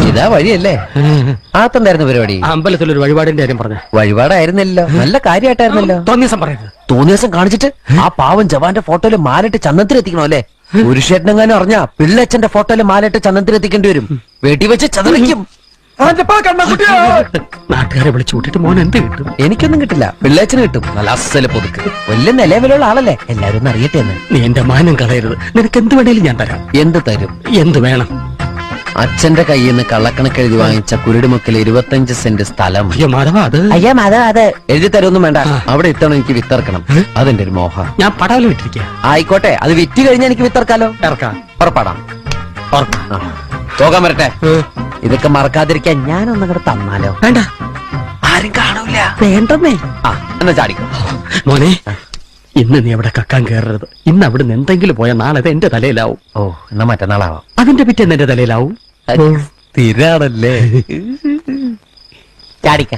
ഇതാ വഴിയല്ലേ? ആത്തണ്ടായിരുന്നു പരിപാടി. അമ്പലത്തിലൊരു വഴിപാടിന്റെ കാര്യം പറഞ്ഞു. വഴിപാടായിരുന്നല്ലോ, നല്ല കാര്യമായിട്ടായിരുന്നല്ലോ. തോന്നിയസം പറയരുത്. തോന്നിയ ദിവസം കാണിച്ചിട്ട് ആ പാവം ജവാന്റെ ഫോട്ടോയില് മാലിട്ട് ചന്ദനത്തിലെത്തിക്കണോ അല്ലേ? പുരുഷേട്ടനെങ്ങാനും അറിഞ്ഞാ പിള്ളച്ചന്റെ ഫോട്ടോയില് മാലിട്ട് ചന്ദനത്തിലെത്തിക്കേണ്ടി വരും. വീട്ടിൽ വെച്ച് ചതറിക്കും. നാട്ടുകാരെ വിളിച്ചു കൂട്ടിട്ട് മോൻ എന്ത് കിട്ടും? എനിക്കൊന്നും കിട്ടില്ല, പിള്ളേച്ചന് കിട്ടും. നല്ല അസല് പൊതുക്ക്, വലിയ നിലവിലുള്ള ആളല്ലേ, എല്ലാരും ഒന്ന് അറിയട്ടെ എന്ന്. നീ എന്റെ മാനം കളയരുത്. നിനക്ക് എന്ത് വേണേലും ഞാൻ തരാം. എന്ത് തരും? എന്ത് വേണം? അച്ഛന്റെ കയ്യിൽ നിന്ന് കള്ളക്കണക്ക് എഴുതി വാങ്ങിച്ച കുരുടിമുക്കിൽ 25 സെന്റ് സ്ഥലം. അയ്യോ മാധവ, അത് അയ്യാ മാധവ, അത് എഴുതി തരൊന്നും വേണ്ട. അവിടെ ഇത്തവണ എനിക്ക് വിത്തറക്കണം. അതെന്റെ ഒരു മോഹം. ഞാൻ പടാവല് വിട്ടിരിക്കുക. ആയിക്കോട്ടെ, അത് വിറ്റ് കഴിഞ്ഞാൽ എനിക്ക് വിത്തറക്കാലോ. ഇറക്കാം. പുറപ്പാടാം. പോകാൻ വരട്ടെ. ഇതൊക്കെ മറക്കാതിരിക്കാൻ ഞാനൊന്നും കൂടെ തന്നാലോ? വേണ്ട, ആരും കാണൂല. വേണ്ടെന്നേ. എന്നാ ചാടിക്കോ മോനെ. ഇന്ന് നീ അവിടെ കക്കാൻ കയറരുത്. ഇന്ന് അവിടുന്ന് എന്തെങ്കിലും പോയാൽ നാളെ അത് എന്റെ തലയിലാവും. ഓ, എന്നാ മറ്റന്നാളാവാം. അതിന്റെ പിറ്റേന്ന് എന്റെ തലയിലാവും. സ്ഥിരാണല്ലേ? ചാടിക്ക.